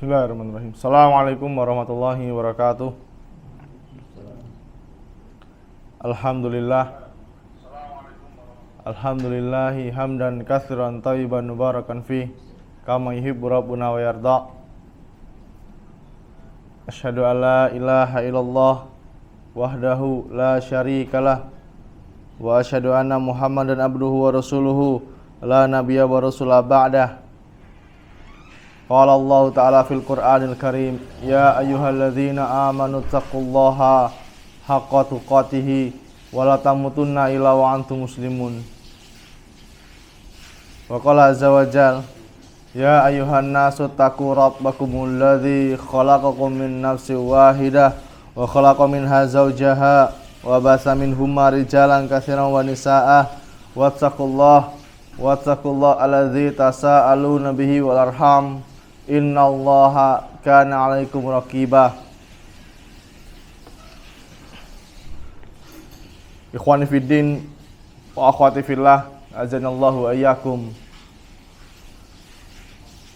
Bismillahirrahmanirrahim. Assalamualaikum warahmatullahi wabarakatuh. Alhamdulillah. Alhamdulillahi hamdan katsiran thayyiban mubarakan fi kama yuhibbu rabbuna wa yarda. Asyhadu an la ilaha illallah wahdahu la syarikalah wa asyhadu anna Muhammadan abduhu wa rasuluhu la nabiyya wa rasula ba'dah. Qala Allah ta'ala fil Qur'anil Karim, ya ayyuhalladzina amanu taqullaha haqqa tuqatih wa la tamutunna illa wa antum muslimun. Wa qala azza wa jalla, ya ayyuhan nasu taqu rabbakumul ladzi khalaqakum min nafsin wahidah wa khalaqa minha zawjaha wa basa minhuma rijalan katsiran wa nisaa'a wattaqullaha alladzi tasaaluna bihi wal arham innallaha kana 'alaikum raqibah. Ikhwani fiddin wa akhwati fillah, azanallahu wa iyyakum.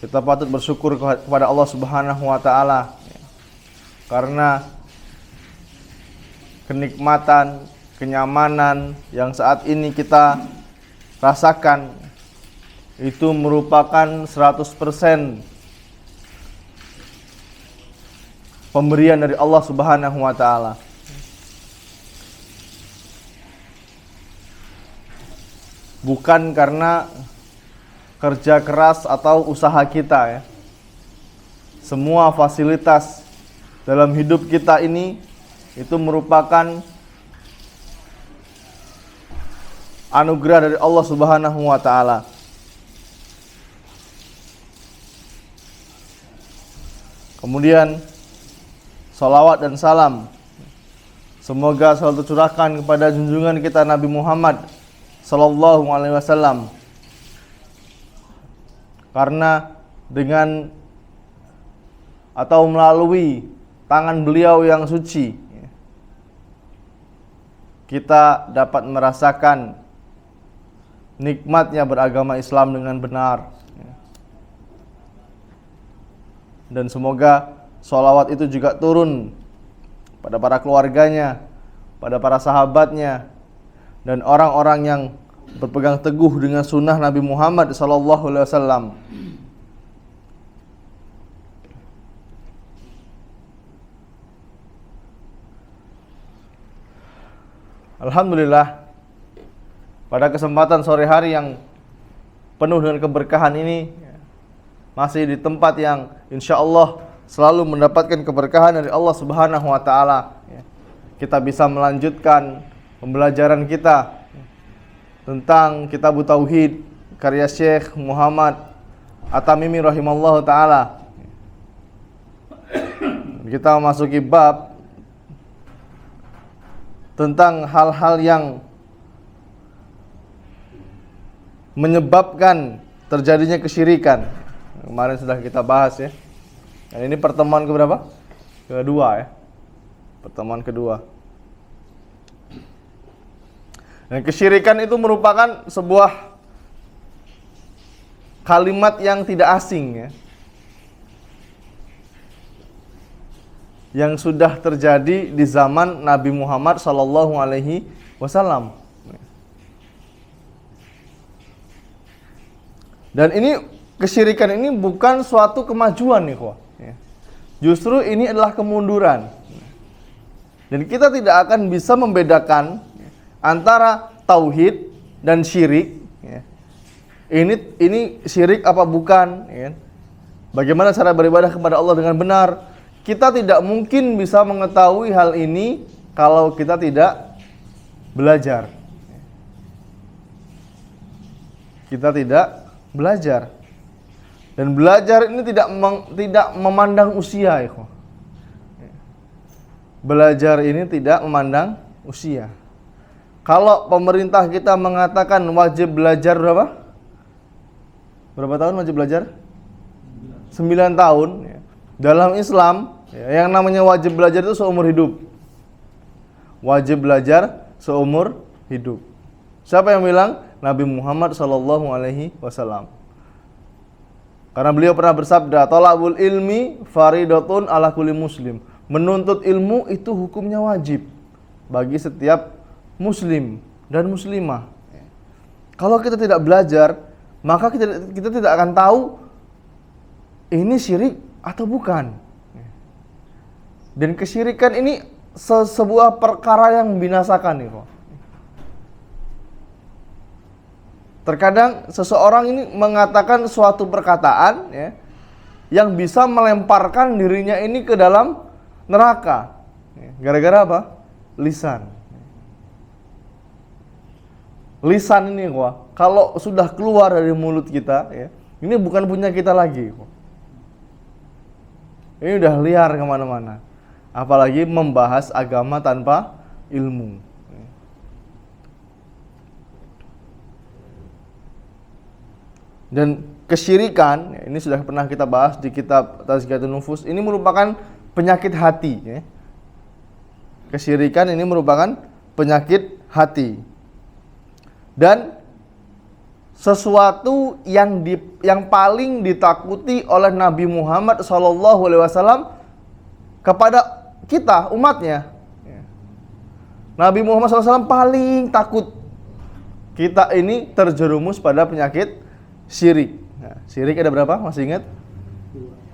Kita patut bersyukur kepada Allah Subhanahu wa taala karena kenikmatan, kenyamanan yang saat ini kita rasakan itu merupakan 100% pemberian dari Allah Subhanahu wa taala. Bukan karena kerja keras atau usaha kita ya. Semua fasilitas dalam hidup kita ini itu merupakan anugerah dari Allah Subhanahu wa taala. Kemudian salawat dan salam semoga selalu tercurahkan kepada junjungan kita Nabi Muhammad sallallahu alaihi wasallam, karena dengan atau melalui tangan beliau yang suci kita dapat merasakan nikmatnya beragama Islam dengan benar. Dan semoga sholawat itu juga turun pada para keluarganya, pada para sahabatnya, dan orang-orang yang berpegang teguh dengan sunnah Nabi Muhammad SAW. Alhamdulillah, pada kesempatan sore hari yang penuh dengan keberkahan ini, masih di tempat yang insya Allah selalu mendapatkan keberkahan dari Allah Subhanahu wa taala. Kita bisa melanjutkan pembelajaran kita tentang Kitab Tauhid karya Syekh Muhammad At-Tamimi rahimallahu taala. Kita memasuki bab tentang hal-hal yang menyebabkan terjadinya kesyirikan. Kemarin sudah kita bahas ya. Dan ini pertemuan keberapa? Kedua ya. Pertemuan kedua. Dan kesyirikan itu merupakan sebuah kalimat yang tidak asing ya, yang sudah terjadi di zaman Nabi Muhammad sallallahu alaihi wasallam. Dan ini kesyirikan ini bukan suatu kemajuan nih kok. Justru ini adalah kemunduran. Dan kita tidak akan bisa membedakan antara tauhid dan syirik. Ini syirik apa bukan? Bagaimana cara beribadah kepada Allah dengan benar? Kita tidak mungkin bisa mengetahui hal ini kalau kita tidak belajar. Kita tidak belajar. Dan belajar ini tidak memandang usia, ya. Belajar ini tidak memandang usia. Kalau pemerintah kita mengatakan wajib belajar berapa? Berapa tahun wajib belajar? 9 tahun. Dalam Islam, yang namanya wajib belajar itu seumur hidup. Wajib belajar seumur hidup. Siapa yang bilang? Nabi Muhammad SAW. Karena beliau pernah bersabda, "Thalabul ilmi faridatun ala kulli muslim." Menuntut ilmu itu hukumnya wajib bagi setiap muslim dan muslimah. Kalau kita tidak belajar, maka kita tidak akan tahu ini syirik atau bukan. Dan kesyirikan ini sebuah perkara yang membinasakan nih kok. Terkadang seseorang ini mengatakan suatu perkataan ya, yang bisa melemparkan dirinya ini ke dalam neraka. Gara-gara apa? Lisan. Lisan ini kok, kalau sudah keluar dari mulut kita ya, ini bukan punya kita lagi kok. Ini udah liar kemana-mana. Apalagi membahas agama tanpa ilmu. Dan kesyirikan, ini sudah pernah kita bahas di kitab Tazkiyatun Nufus, ini merupakan penyakit hati ya. Kesyirikan ini merupakan penyakit hati. Dan sesuatu yang paling ditakuti oleh Nabi Muhammad SAW kepada kita, umatnya. Nabi Muhammad SAW paling takut kita ini terjerumus pada penyakit syirik. Nah, syirik ada berapa? Masih ingat?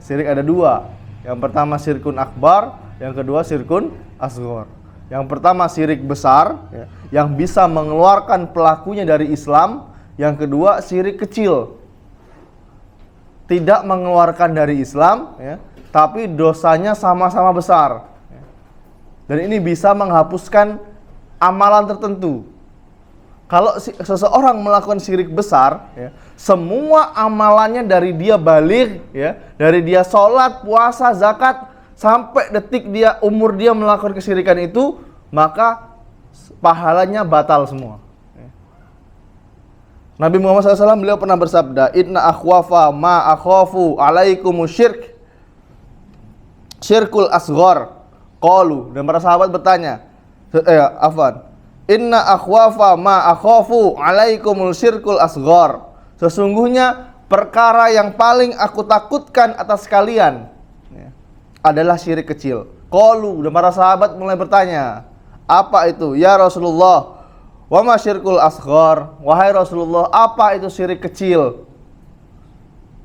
Syirik ada 2. Yang pertama syirkun akbar, yang kedua syirkun asghar. Yang pertama syirik besar ya, yang bisa mengeluarkan pelakunya dari Islam. Yang kedua syirik kecil, tidak mengeluarkan dari Islam ya, tapi dosanya sama-sama besar. Dan ini bisa menghapuskan amalan tertentu. Kalau seseorang melakukan syirik besar, ya, semua amalannya dari dia balik, ya, dari dia sholat, puasa, zakat, sampai detik dia umur dia melakukan kesyirikan itu, maka pahalanya batal semua. Nabi Muhammad SAW beliau pernah bersabda, "Inna akhwafa ma akhafu alaikumu syirkul asghar." Qalu, dan para sahabat bertanya, "Inna akhwafa ma akhafu alaikumul syirkul asghar." Sesungguhnya perkara yang paling aku takutkan atas kalian adalah syirik kecil. Qalu, dan para sahabat mulai bertanya, "Apa itu ya Rasulullah?" "Wa ma syirkul asghar?" Wahai Rasulullah, apa itu syirik kecil?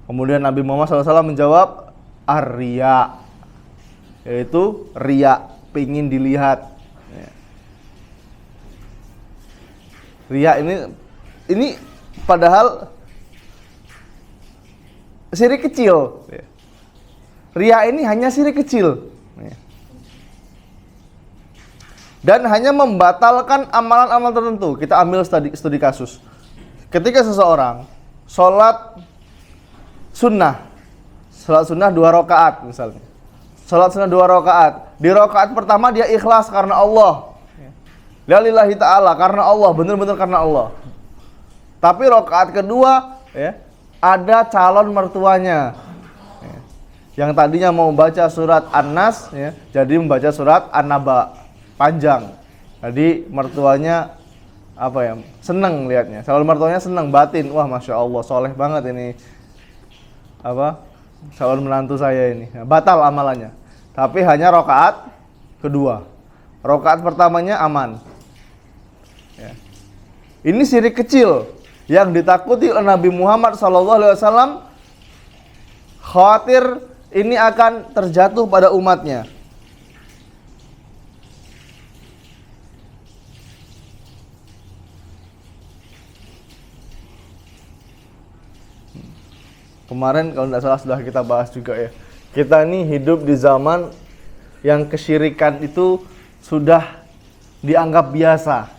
Kemudian Nabi Muhammad SAW menjawab, "Ar-riya." Yaitu riya, pingin dilihat. Riya ini padahal syirik kecil. Riya ini hanya syirik kecil. Dan hanya membatalkan amalan-amalan tertentu. Kita ambil studi kasus. Ketika seseorang sholat sunnah 2 rakaat misalnya. Sholat sunnah 2 rakaat. Di rakaat pertama dia ikhlas karena Allah. Lillahi ta'ala, karena Allah, benar-benar karena Allah. Tapi rakaat kedua ya, ada calon mertuanya ya, yang tadinya mau baca surat An-Nas ya, jadi membaca surat An-Naba panjang. Jadi mertuanya seneng lihatnya. Calon mertuanya seneng, batin, wah masya Allah, soleh banget ini calon menantu saya ini. Batal amalannya. Tapi hanya rakaat kedua. Rakaat pertamanya aman. Ya. Ini syirik kecil yang ditakuti oleh Nabi Muhammad SAW. Khawatir ini akan terjatuh pada umatnya. Kemarin kalau tidak salah sudah kita bahas juga ya. Kita ini hidup di zaman yang kesyirikan itu sudah dianggap biasa.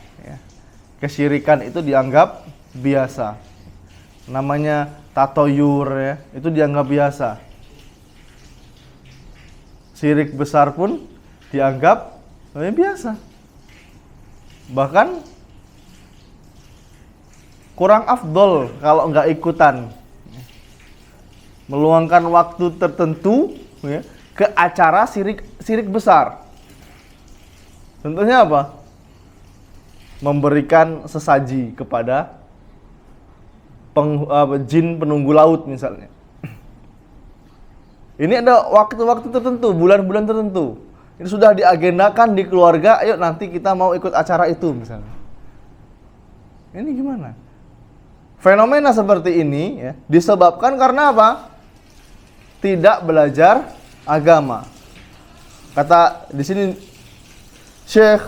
Kesyirikan itu dianggap biasa. Namanya tatoyur ya, itu dianggap biasa. Syirik besar pun dianggap biasa. Bahkan kurang afdol kalau nggak ikutan. Meluangkan waktu tertentu ya, ke acara syirik besar. Tentunya apa? Memberikan sesaji kepada jin penunggu laut misalnya. Ini ada waktu-waktu tertentu, bulan-bulan tertentu. Ini sudah diagendakan di keluarga, ayo nanti kita mau ikut acara itu misalnya. Ini gimana? Fenomena seperti ini ya, disebabkan karena apa? Tidak belajar agama. Kata di sini Syekh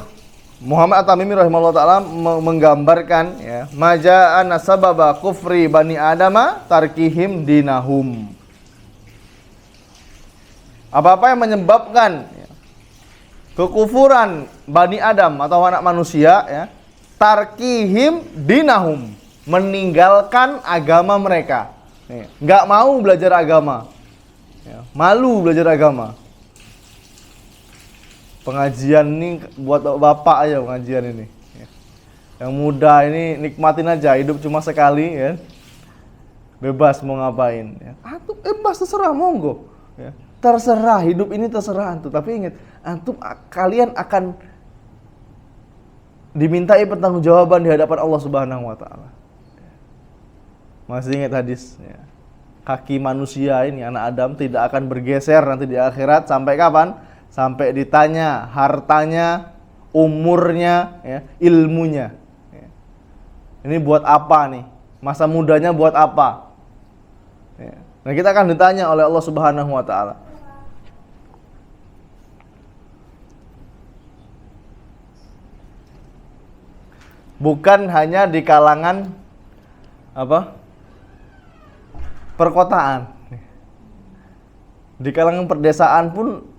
Muhammad At-Tamimi rahimahullah ta'ala menggambarkan ya, maja'ana sababa kufri bani adama tarkihim dinahum. Apa-apa yang menyebabkan ya, kekufuran Bani Adam atau anak manusia ya, tarkihim dinahum, meninggalkan agama mereka. Nggak mau belajar agama ya, malu belajar agama. Pengajian ini buat bapak aja pengajian ini ya. Yang muda ini nikmatin aja, hidup cuma sekali ya. Bebas mau ngapain ya. Antum bebas terserah monggo ya. Terserah, hidup ini terserah antum. Tapi ingat, antum kalian akan dimintai pertanggungjawaban di hadapan Allah Subhanahu wa taala. Masih ingat hadis ya. Kaki manusia ini anak Adam tidak akan bergeser nanti di akhirat sampai kapan? Sampai ditanya hartanya, umurnya, ya, ilmunya. Ya. Ini buat apa nih? Masa mudanya buat apa? Ya. Nah, kita akan ditanya oleh Allah Subhanahu wa taala. Bukan hanya di kalangan apa? Perkotaan. Di kalangan perdesaan pun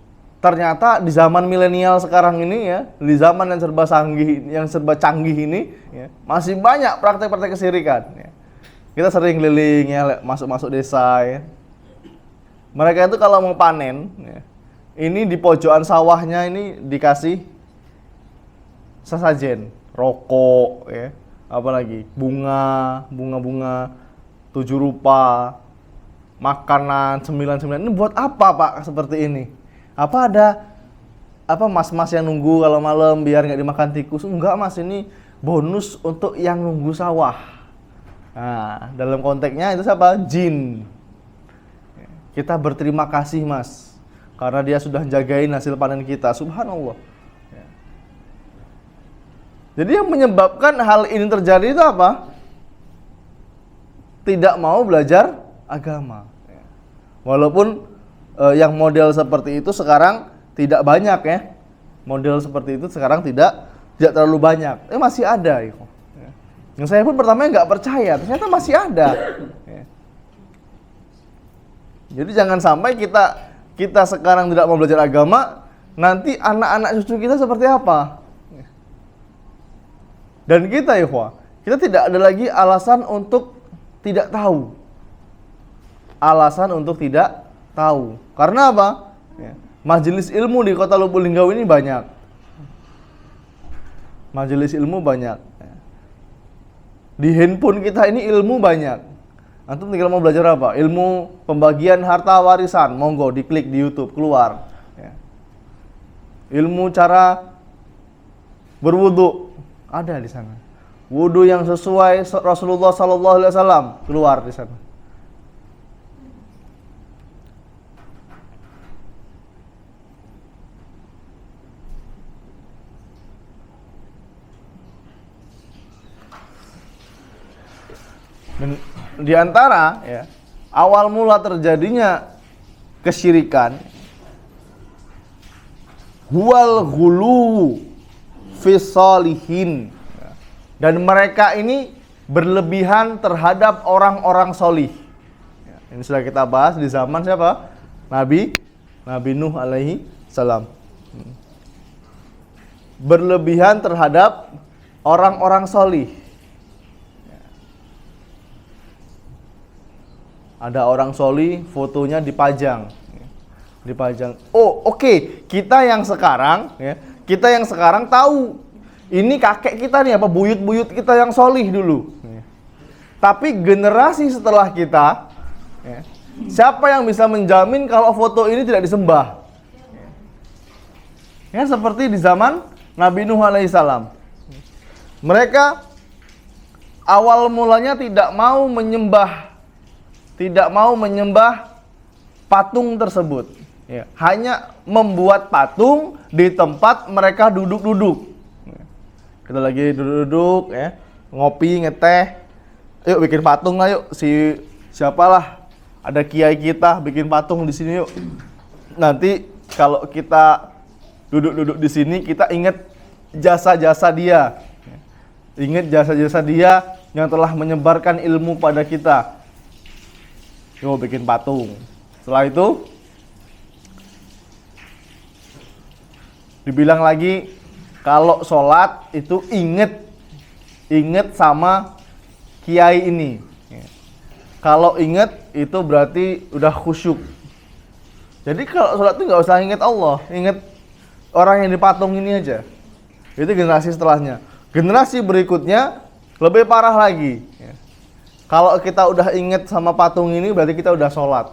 ternyata di zaman milenial sekarang ini ya, di zaman yang serba canggih ini ya, masih banyak praktek-praktek kesirikan ya. Kita sering keliling ya, masuk-masuk desa ya. Mereka itu kalau mau panen ya, ini di pojokan sawahnya ini dikasih sesajen, rokok ya, apalagi bunga 7 rupa, makanan 99. Ini buat apa Pak seperti ini? Apa ada mas-mas yang nunggu kalau malam biar nggak dimakan tikus? Enggak mas, ini bonus untuk yang nunggu sawah. Nah, dalam konteksnya itu siapa? Jin. Kita berterima kasih mas, karena dia sudah jagain hasil panen kita. Subhanallah. Jadi yang menyebabkan hal ini terjadi itu apa? Tidak mau belajar agama. Walaupun yang model seperti itu sekarang tidak banyak ya. Model seperti itu sekarang tidak terlalu banyak. Masih ada ya. Yang saya pun pertamanya nggak percaya, ternyata masih ada. Jadi jangan sampai kita sekarang tidak mau belajar agama, nanti anak-anak cucu kita seperti apa? Dan kita kita tidak ada lagi alasan untuk tidak tahu. Alasan untuk tidak tahu. Karena apa? Majelis ilmu di Kota Lubuk Linggau ini banyak. Majelis ilmu banyak. Di handphone kita ini ilmu banyak. Antum tinggal mau belajar apa? Ilmu pembagian harta warisan, monggo diklik di YouTube keluar. Ilmu cara berwudu ada di sana. Wudu yang sesuai Rasulullah sallallahu alaihi wasallam keluar di sana. Dan di antara ya, awal mula terjadinya kesyirikan huwal ghulu fi sholihin, dan mereka ini berlebihan terhadap orang-orang solih. Ini sudah kita bahas di zaman siapa? Nabi Nuh alaihi salam. Berlebihan terhadap orang-orang solih. Ada orang solih, fotonya dipajang. Oh, oke. Kita yang sekarang tahu ini kakek kita nih, apa buyut-buyut kita yang solih dulu. Tapi generasi setelah kita, siapa yang bisa menjamin kalau foto ini tidak disembah? Ya, seperti di zaman Nabi Nuh alaihissalam. Mereka awal mulanya tidak mau menyembah patung tersebut. Ya, hanya membuat patung di tempat mereka duduk-duduk. Kita lagi duduk-duduk ya, ngopi, ngeteh. Yuk bikin patung lah yuk. Siapalah ada kiai kita bikin patung di sini yuk. Nanti kalau kita duduk-duduk di sini kita ingat jasa-jasa dia. Ingat jasa-jasa dia yang telah menyebarkan ilmu pada kita. Yuk bikin patung. Setelah itu dibilang lagi kalau sholat itu inget sama kiai ini. Kalau inget itu berarti udah khusyuk. Jadi kalau sholat itu nggak usah inget Allah, inget orang yang dipatung ini aja. Itu generasi setelahnya. Generasi berikutnya lebih parah lagi. Kalau kita udah inget sama patung ini berarti kita udah sholat.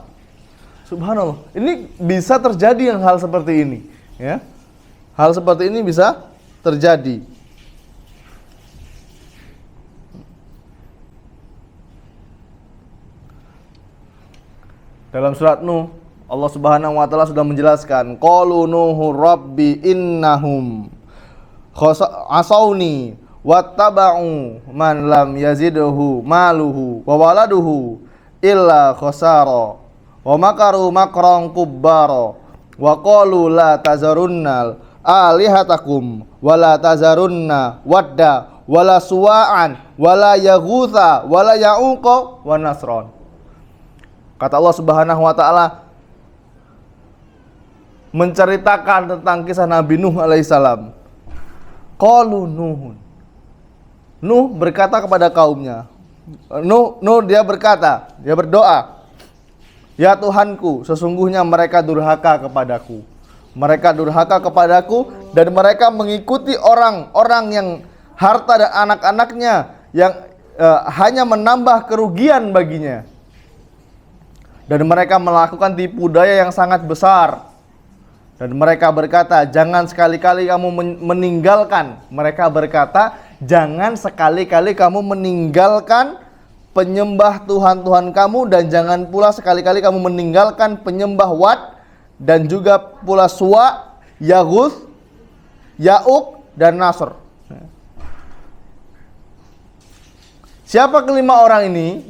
Subhanallah. Ini bisa terjadi yang hal seperti ini. Ya. Hal seperti ini bisa terjadi. Dalam surat Nuh, Allah Subhanahu wa taala sudah menjelaskan, qalu nuhu rabbi innahum asauni wattaba'u man lam yazidhu maluhu wa waladuhu illa khasara wa makaru makran kubbara wa qalu la tazarunnal alihatakum wala tazarunna wadda wala suwa'an wala yaghutha wala ya'uqa wa nasron. Kata Allah Subhanahu wa taala menceritakan tentang kisah Nabi Nuh alaihissalam. Qalu Nuhun. Nuh berkata kepada kaumnya. Nuh dia berkata, dia berdoa, ya Tuhanku, sesungguhnya mereka durhaka kepadaku. Mereka durhaka kepadaku dan mereka mengikuti orang-orang yang harta dan anak-anaknya yang hanya menambah kerugian baginya. Dan mereka melakukan tipu daya yang sangat besar. Dan mereka berkata, jangan sekali-kali kamu meninggalkan. Mereka berkata, jangan sekali-kali kamu meninggalkan penyembah Tuhan-Tuhan kamu. Dan jangan pula sekali-kali kamu meninggalkan penyembah Wad. Dan juga pula Suwa, Yaghuth, Ya'uq, dan Nasr. Siapa kelima orang ini?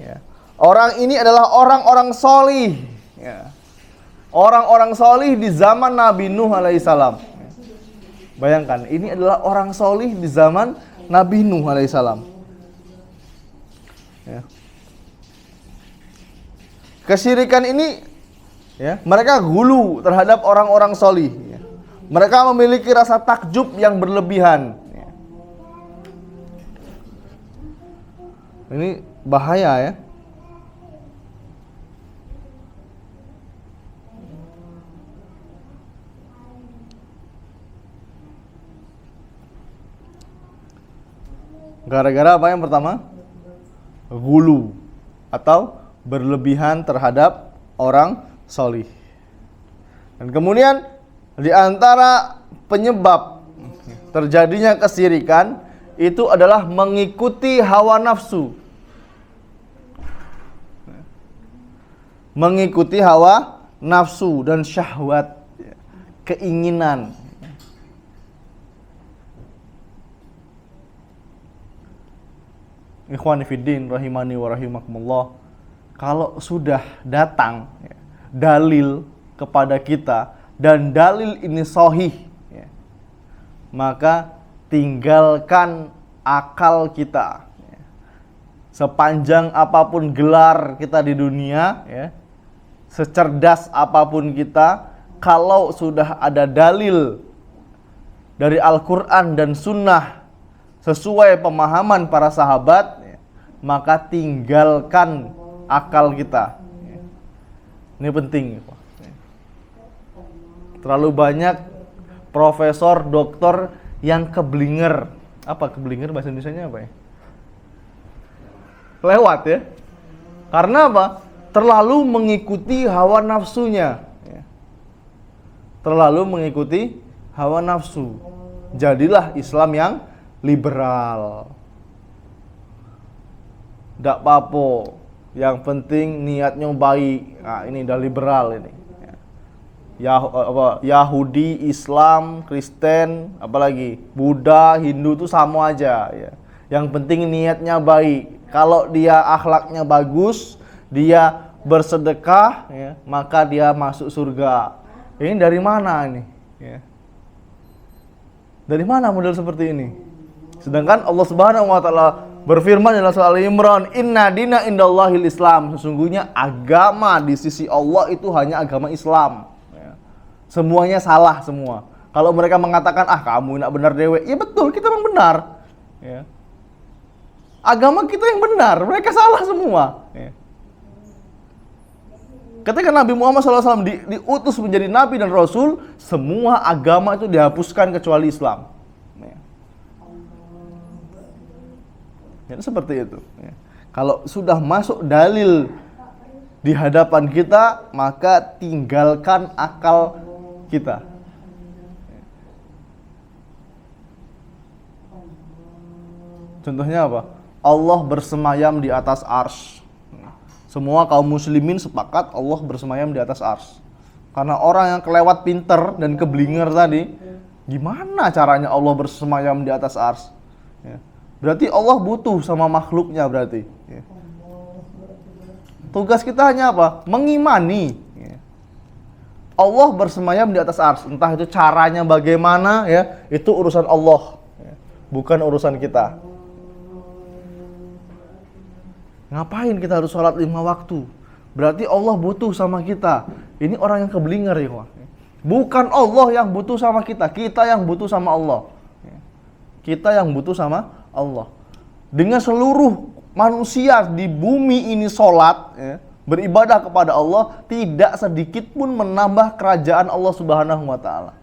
Orang ini adalah orang-orang solih. Orang-orang solih di zaman Nabi Nuh alaihissalam. Bayangkan, ini adalah orang solih di zaman Nabi Nuh alaihissalam. Kesyirikan ini, mereka gulu terhadap orang-orang solih. Mereka memiliki rasa takjub yang berlebihan. Ini bahaya ya. Gara-gara apa yang pertama? Gulu atau berlebihan terhadap orang solih. Dan kemudian di antara penyebab terjadinya kesyirikan itu adalah mengikuti hawa nafsu. Mengikuti hawa nafsu dan syahwat, keinginan. Ikhwani fiddin rahimani wa rahimakumullah. Kalau sudah datang dalil kepada kita dan dalil ini sahih, maka tinggalkan akal kita. Sepanjang apapun gelar kita di dunia, secerdas apapun kita, kalau sudah ada dalil dari Al-Quran dan Sunnah sesuai pemahaman para sahabat, maka tinggalkan akal kita. Ini penting. Terlalu banyak profesor, doktor yang keblinger. Apa keblinger bahasa Indonesianya apa ya? Lewat ya. Karena apa? Terlalu mengikuti hawa nafsunya. Terlalu mengikuti hawa nafsu. Jadilah Islam yang liberal. Ndak apa-apa, yang penting niatnya baik. Nah, ini udah liberal ini. Yahudi, Islam, Kristen, apalagi Buddha, Hindu itu sama aja ya. Yang penting niatnya baik. Kalau dia akhlaknya bagus, dia bersedekah ya, maka dia masuk surga. Ini dari mana ini? Ya. Dari mana model seperti ini? Sedangkan Allah Subhanahu wa taala berfirman dalam surah Al-Imran, "Inna dina indallahil Islam." Sesungguhnya agama di sisi Allah itu hanya agama Islam. Ya. Semuanya salah semua. Kalau mereka mengatakan, kamu nak benar dewe. Ya betul, kita memang benar. Ya. Agama kita yang benar, mereka salah semua. Ya. Ketika Nabi Muhammad SAW diutus menjadi Nabi dan Rasul, semua agama itu dihapuskan kecuali Islam. Ya. Jadi seperti itu. Ya. Kalau sudah masuk dalil di hadapan kita, maka tinggalkan akal kita. Contohnya apa? Allah bersemayam di atas arsy. Semua kaum muslimin sepakat Allah bersemayam di atas arsy. Karena orang yang kelewat pinter dan keblinger tadi, gimana caranya Allah bersemayam di atas arsy? Ya. Berarti Allah butuh sama makhluknya berarti. Ya. Tugas kita hanya apa? Mengimani. Ya. Allah bersemayam di atas arsy. Entah itu caranya bagaimana, ya, itu urusan Allah, ya, bukan urusan kita. Ngapain kita harus sholat 5 waktu? Berarti Allah butuh sama kita. Ini orang yang keblinger ya. Bukan Allah yang butuh sama kita. Kita yang butuh sama Allah. Kita yang butuh sama Allah. Dengan seluruh manusia di bumi ini sholat, ya, beribadah kepada Allah, tidak sedikit pun menambah kerajaan Allah Subhanahu wa ta'ala.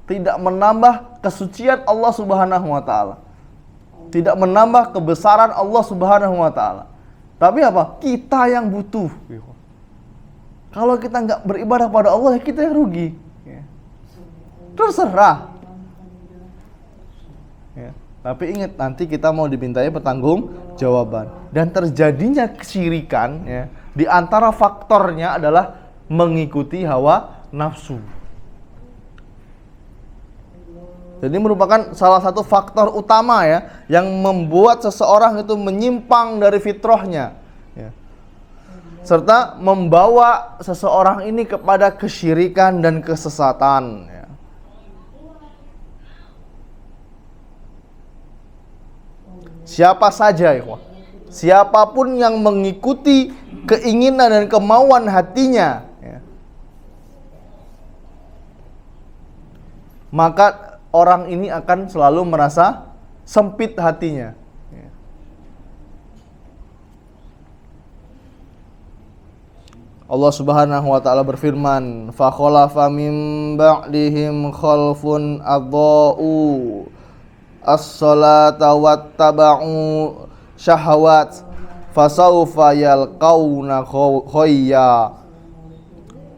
Tidak menambah kesucian Allah Subhanahu wa ta'ala. Tidak menambah kebesaran Allah Subhanahu wa ta'ala. Tapi apa? Kita yang butuh. Kalau kita nggak beribadah pada Allah, ya kita yang rugi. Terserah. Ya. Tapi ingat, nanti kita mau dimintai pertanggung jawaban. Dan terjadinya kesyirikan, ya, di antara faktornya adalah mengikuti hawa nafsu. Jadi merupakan salah satu faktor utama, ya, yang membuat seseorang itu menyimpang dari fitrahnya, ya, serta membawa seseorang ini kepada kesyirikan dan kesesatan, ya. Siapa saja, ya, siapapun yang mengikuti keinginan dan kemauan hatinya, ya, maka orang ini akan selalu merasa sempit hatinya. Allah Subhanahu wa taala berfirman, "Fa khalafa min ba'dihim khalfun adha'u as-salata wattaba'u syahawat fasawfa yalqauna khayya."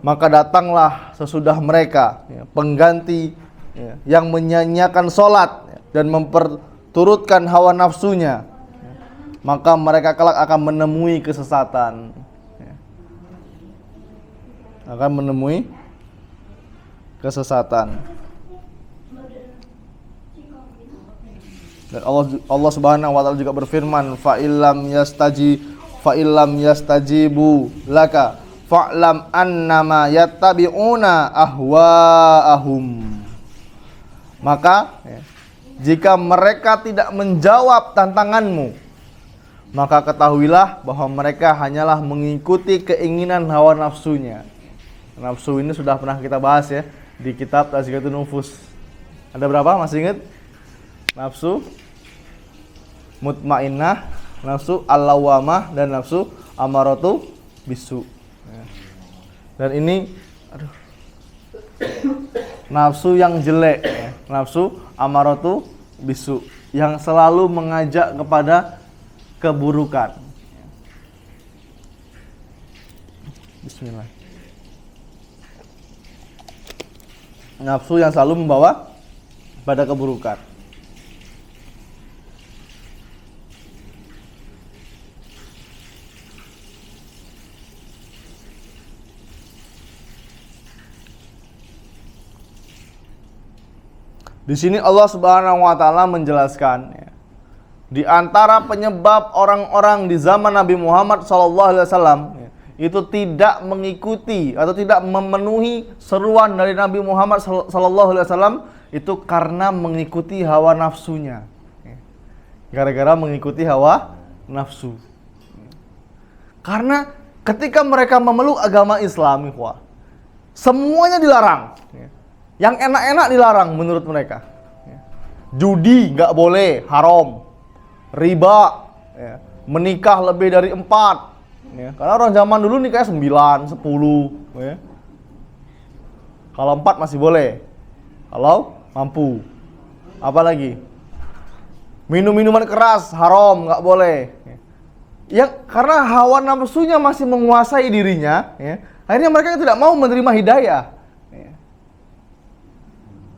Maka datanglah sesudah mereka, ya, pengganti, ya, yang menyanyiakan sholat, ya, dan memperturutkan hawa nafsunya, ya, maka mereka kelak akan menemui kesesatan, ya. Akan menemui kesesatan. Dan Allah Subhanahu wa taala juga berfirman, fa illam yastajibu laka fa'lam annama yattabi'una ahwa'ahum. Maka, ya, jika mereka tidak menjawab tantanganmu, maka ketahuilah bahwa mereka hanyalah mengikuti keinginan hawa nafsunya. Nafsu ini sudah pernah kita bahas, ya, di kitab Tazkiyatun Nufus. Ada berapa? Masih ingat? Nafsu mutmainnah, nafsu al-lawwamah, dan nafsu amaratu bisu. Ya. Dan ini, nafsu yang jelek, ya, nafsu amaratu bisu, yang selalu mengajak kepada keburukan. Bismillah. Nafsu yang selalu membawa pada keburukan. Di sini Allah Subhanahu wa taala menjelaskan ya, di antara penyebab orang-orang di zaman Nabi Muhammad SAW itu tidak mengikuti atau tidak memenuhi seruan dari Nabi Muhammad SAW itu karena mengikuti hawa nafsunya. Gara-gara mengikuti hawa nafsu. Karena ketika mereka memeluk agama Islam, semuanya dilarang. Yang enak-enak dilarang menurut mereka. Judi nggak boleh, haram. Riba, menikah lebih dari 4. Karena orang zaman dulu nikahnya 9, 10. Kalau 4 masih boleh. Kalau mampu. Apalagi? Minum-minuman keras, haram, nggak boleh. Karena hawa nafsunya masih menguasai dirinya, akhirnya mereka tidak mau menerima hidayah.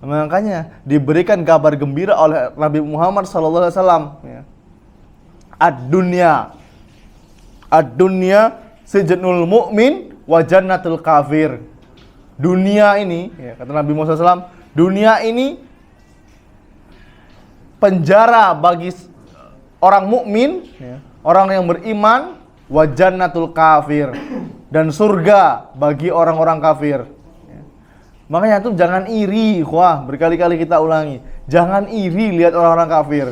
Makanya diberikan kabar gembira oleh Nabi Muhammad SAW. Ad-dunya sijnul mu'min wa jannatul kafir. Dunia ini, kata Nabi Muhammad SAW, dunia ini penjara bagi orang mukmin, orang yang beriman, wa jannatul kafir, dan surga bagi orang-orang kafir. Makanya tuh jangan iri, berkali-kali kita ulangi. Jangan iri lihat orang-orang kafir.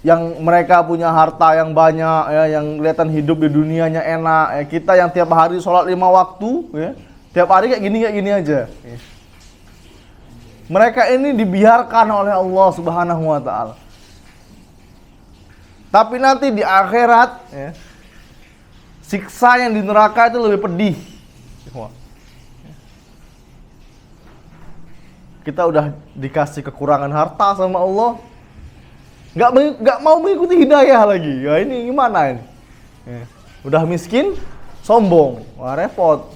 Yang mereka punya harta yang banyak, yang kelihatan hidup di dunianya enak. Kita yang tiap hari sholat 5 waktu, tiap hari kayak gini aja. Mereka ini dibiarkan oleh Allah Subhanahu wa taala. Tapi nanti di akhirat, siksa yang di neraka itu lebih pedih. Kita udah dikasih kekurangan harta sama Allah, nggak mau mengikuti hidayah lagi. Ya ini gimana ini? Udah miskin, sombong, wah repot.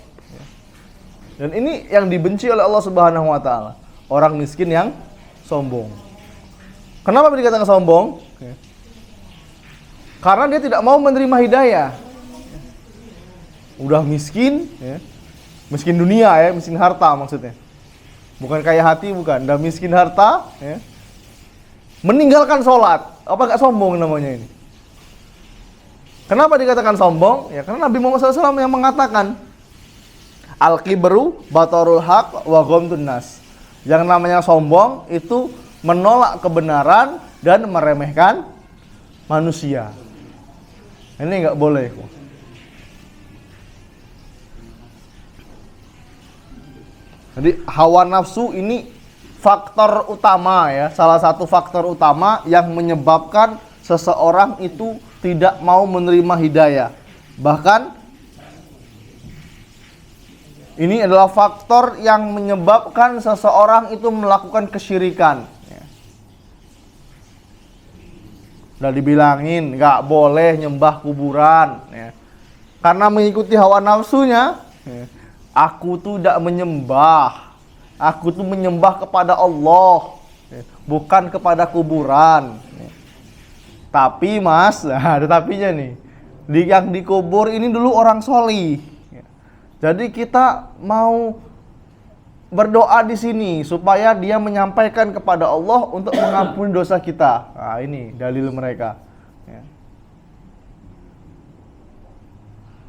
Dan ini yang dibenci oleh Allah Subhanahu wa taala. Orang miskin yang sombong. Kenapa dikatakan sombong? Karena dia tidak mau menerima hidayah. Udah miskin, miskin dunia miskin harta maksudnya. Bukan kaya hati, bukan. Udah miskin harta, meninggalkan sholat. Apa gak sombong namanya ini? Kenapa dikatakan sombong? Ya karena Nabi Muhammad SAW yang mengatakan, Al-kibru batarul haq wa ghamtun nas. Yang namanya sombong itu menolak kebenaran dan meremehkan manusia. Ini nggak boleh. Jadi hawa nafsu ini faktor utama salah satu faktor utama yang menyebabkan seseorang itu tidak mau menerima hidayah. Bahkan ini adalah faktor yang menyebabkan seseorang itu melakukan kesyirikan. Udah dibilangin nggak boleh nyembah kuburan, karena mengikuti hawa nafsunya. Aku tuh tidak menyembah, aku tuh menyembah kepada Allah, bukan kepada kuburan. Tapi mas, ada tapinya nih. Yang dikubur ini dulu orang solih. Jadi kita mau berdoa di sini supaya dia menyampaikan kepada Allah untuk mengampuni dosa kita. Nah, ini dalil mereka.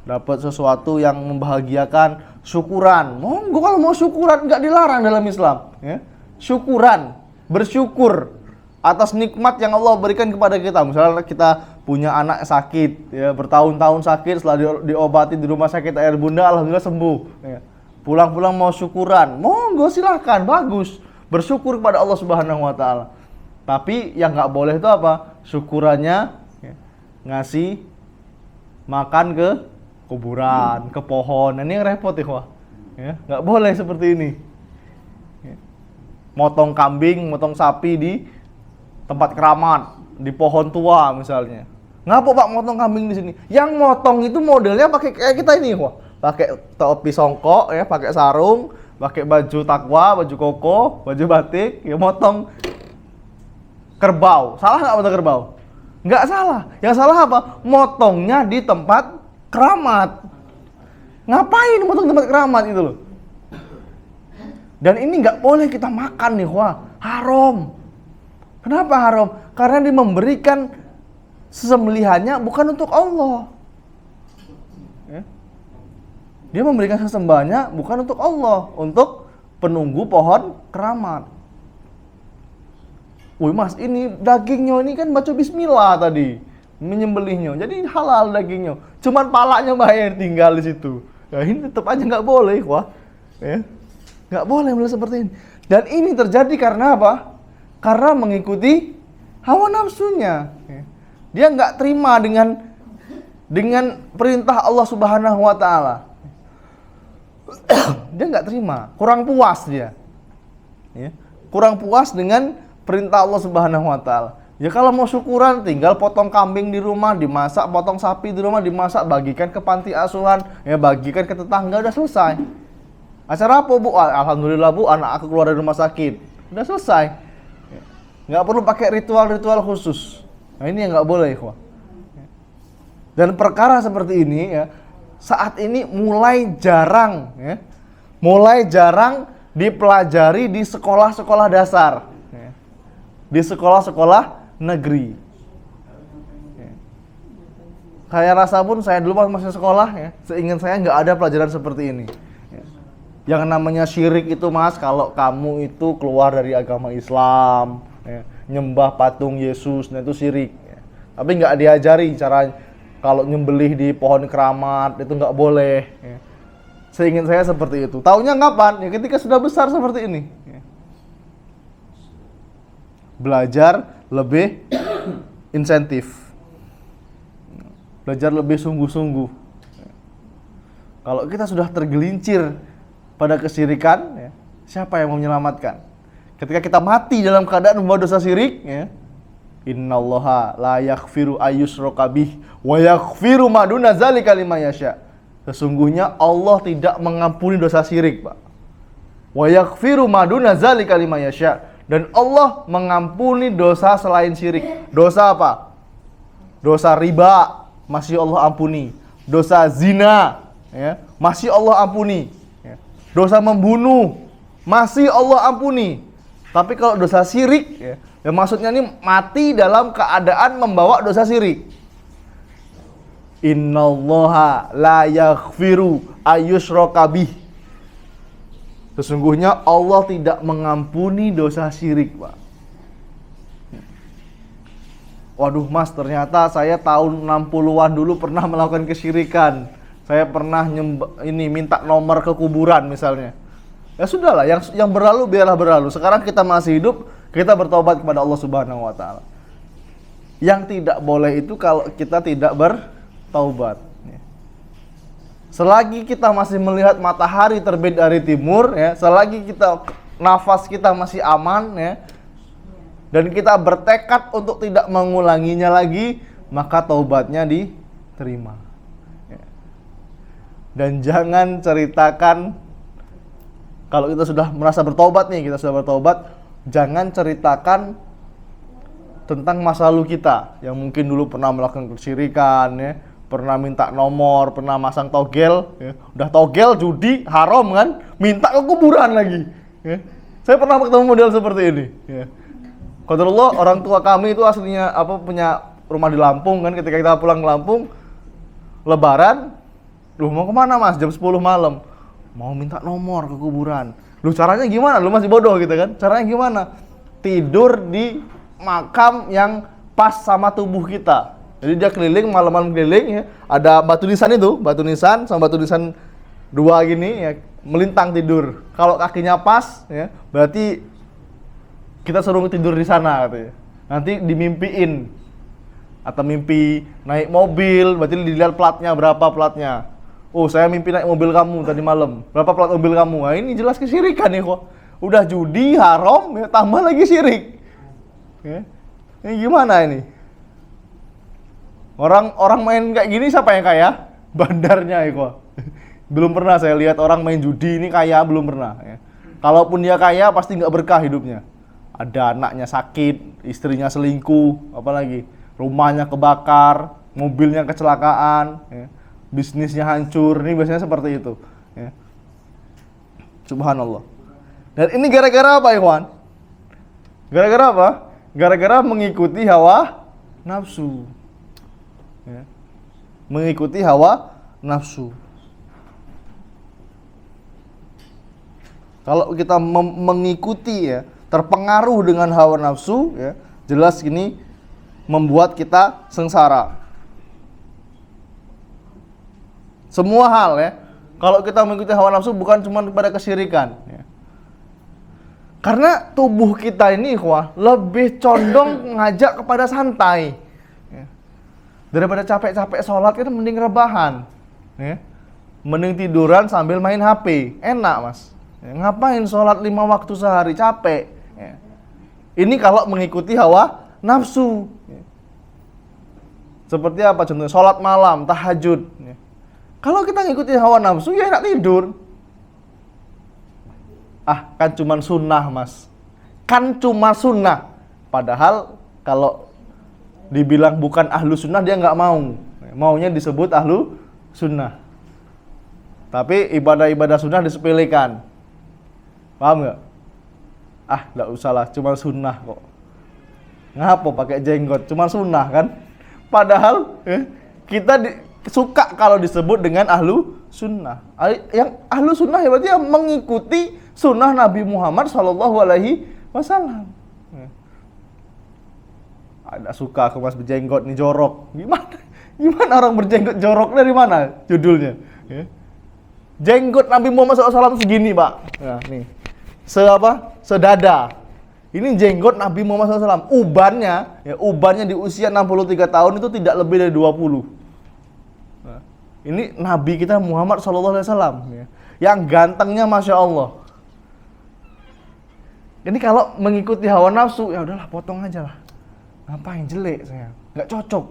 Dapat sesuatu yang membahagiakan, syukuran. Monggo kalau mau syukuran, nggak dilarang dalam Islam. Syukuran, bersyukur atas nikmat yang Allah berikan kepada kita. Misalnya kita punya anak sakit, bertahun-tahun sakit, setelah diobati di rumah sakit air bunda, alhamdulillah sembuh. Pulang-pulang mau syukuran, monggo silahkan, bagus. Bersyukur kepada Allah Subhanahu wa taala. Tapi yang nggak boleh itu apa? Syukurannya ngasih makan ke kuburan, ke pohon. Ini yang repot nggak boleh seperti ini. Motong kambing, motong sapi di tempat keramat, di pohon tua misalnya. Ngapa Pak motong kambing di sini? Yang motong itu modelnya pakai kayak kita ini, pakai topi songkok, pakai sarung, pakai baju takwa, baju koko, baju batik, motong kerbau. Salah nggak motong kerbau? Nggak salah. Yang salah apa? Motongnya di tempat keramat. Ngapain motong tempat keramat itu loh? Dan ini nggak boleh kita makan nih, wah, haram. Kenapa haram? Karena dia memberikan sesembelihannya bukan untuk Allah. Ya. Dia memberikan sesembahannya bukan untuk Allah, untuk penunggu pohon keramat. Wih mas, ini dagingnya ini kan baca bismillah tadi, menyembelihnya, jadi halal dagingnya. Cuman palanya bayar tinggal di situ. Nah, ini tetap aja nggak boleh, wah. Ya. Nggak boleh mulai seperti ini. Dan ini terjadi karena apa? Karena mengikuti hawa nafsunya. Dia nggak terima dengan perintah Allah Subhanahu wa Ta'ala. Dia nggak terima, kurang puas dia. Ya. Kurang puas dengan perintah Allah Subhanahu wa Ta'ala. Ya kalau mau syukuran tinggal potong kambing di rumah dimasak, potong sapi di rumah dimasak, bagikan ke panti asuhan, ya bagikan ke tetangga, udah selesai. Acara apa bu? Alhamdulillah bu, anak aku keluar dari rumah sakit. Udah selesai. Nggak perlu pakai ritual-ritual khusus. Nah ini yang nggak boleh, ikhwah. Dan perkara seperti ini ya, saat ini mulai jarang dipelajari di sekolah-sekolah dasar, di sekolah-sekolah negeri. Kayak rasa pun saya dulu masih sekolah ya, seingat saya nggak ada pelajaran seperti ini. Yang namanya syirik itu mas, kalau kamu itu keluar dari agama Islam, ya, nyembah patung Yesus, nah itu syirik. Ya. Tapi nggak diajari cara kalau nyembelih di pohon keramat itu nggak boleh. Ya. Seingat saya seperti itu. Taunya kapan? Ya ketika sudah besar seperti ini. Ya. Belajar lebih insentif, belajar lebih sungguh-sungguh. Ya. Kalau kita sudah tergelincir pada kesyirikan, ya, siapa yang mau menyelamatkan? Ketika kita mati dalam keadaan membawa dosa syirik, ya, innallaha la yaghfiru ayyushraka bih wa yaghfiru ma duna dzalika liman yasha. Sesungguhnya Allah tidak mengampuni dosa syirik, Pak. Wa yaghfiru ma duna dzalika liman yasha. Dan Allah mengampuni dosa selain syirik. Dosa apa? Dosa riba masih Allah ampuni. Dosa zina, ya, masih Allah ampuni. Dosa membunuh masih Allah ampuni. Tapi kalau dosa syirik ya maksudnya ini mati dalam keadaan membawa dosa syirik. Innallaha la yaghfiru ayyushraka bih. Sesungguhnya Allah tidak mengampuni dosa syirik, Pak. Waduh, Mas, ternyata saya tahun 60-an dulu pernah melakukan kesyirikan. Saya pernah minta nomor ke kuburan misalnya. Ya sudahlah, yang berlalu biarlah berlalu. Sekarang kita masih hidup, kita bertobat kepada Allah Subhanahu wa Ta'ala. Yang tidak boleh itu kalau kita tidak bertaubat. Selagi kita masih melihat matahari terbit dari timur, ya, selagi nafas kita masih aman, ya, dan kita bertekad untuk tidak mengulanginya lagi, maka taubatnya diterima. Dan jangan ceritakan, kalau kita sudah merasa bertobat nih, kita sudah bertobat, jangan ceritakan tentang masa lalu kita yang mungkin dulu pernah melakukan kesyirikan, ya, pernah minta nomor, pernah masang togel, ya. Udah togel judi haram kan, minta ke kuburan lagi. Ya. Saya pernah ketemu model seperti ini. Ya. Qadarullah, orang tua kami itu aslinya punya rumah di Lampung kan, ketika kita pulang ke Lampung, Lebaran. Lu mau kemana mas? Jam 10 malam. Mau minta nomor ke kuburan. Lu caranya gimana? Lu masih bodoh gitu kan? Caranya gimana? Tidur di makam yang pas sama tubuh kita. Jadi dia keliling, malam-malam keliling ya. Ada batu nisan itu, batu nisan sama batu nisan dua gini ya, melintang tidur. Kalau kakinya pas ya, berarti kita suruh tidur di sana katanya. Nanti dimimpiin. Atau mimpi naik mobil, berarti dilihat platnya, berapa platnya. Oh, saya mimpi naik mobil kamu tadi malam. Berapa plat mobil kamu? Nah, ini jelas kesyirikan nih kok. Udah judi, haram, ya, tambah lagi syirik. Ya. Ini gimana ini? Orang main kayak gini siapa yang kaya? Bandarnya ya kok. Belum pernah saya lihat orang main judi ini kaya, belum pernah. Ya. Kalaupun dia kaya pasti nggak berkah hidupnya. Ada anaknya sakit, istrinya selingkuh, apalagi rumahnya kebakar, mobilnya kecelakaan. Ya. Bisnisnya hancur, ini biasanya seperti itu. Ya. Subhanallah. Dan ini gara-gara apa, ikhwan? Gara-gara apa? Gara-gara mengikuti hawa nafsu. Ya. Mengikuti hawa nafsu. Kalau kita mengikuti ya, terpengaruh dengan hawa nafsu ya, jelas ini membuat kita sengsara. Semua hal ya, kalau kita mengikuti hawa nafsu bukan cuma pada kesyirikan ya. Karena tubuh kita ini lebih condong ngajak kepada santai ya. Daripada capek-capek sholat kita mending rebahan ya. Mending tiduran sambil main HP, enak mas ya. Ngapain sholat 5 waktu sehari, capek ya. Ini kalau mengikuti hawa nafsu ya. Seperti apa contohnya, sholat malam, tahajud ya. Kalau kita ngikuti hawa nafsu ya enak tidur. Kan cuma sunnah mas, kan cuma sunnah. Padahal kalau dibilang bukan ahlu sunnah dia nggak mau, maunya disebut ahlu sunnah. Tapi ibadah-ibadah sunnah disepelekan, paham nggak? Nggak usah lah, cuma sunnah kok. Ngapa pakai jenggot, cuma sunnah kan? Padahal kita suka kalau disebut dengan ahlu sunnah. Yang ahlu sunnah ya berarti yang mengikuti sunnah Nabi Muhammad SAW. Ada suka aku mas berjenggot nih, jorok. Gimana orang berjenggot jorok, dari mana judulnya? Jenggot Nabi Muhammad SAW segini pak. Nah, nih, sedada. Ini jenggot Nabi Muhammad SAW. Ubannya di usia 63 tahun itu tidak lebih dari 20. Nah, ini Nabi kita Muhammad SAW yang gantengnya masya Allah. Ini kalau mengikuti hawa nafsu, ya udahlah potong aja lah. Ngapain jelek saya, nggak cocok.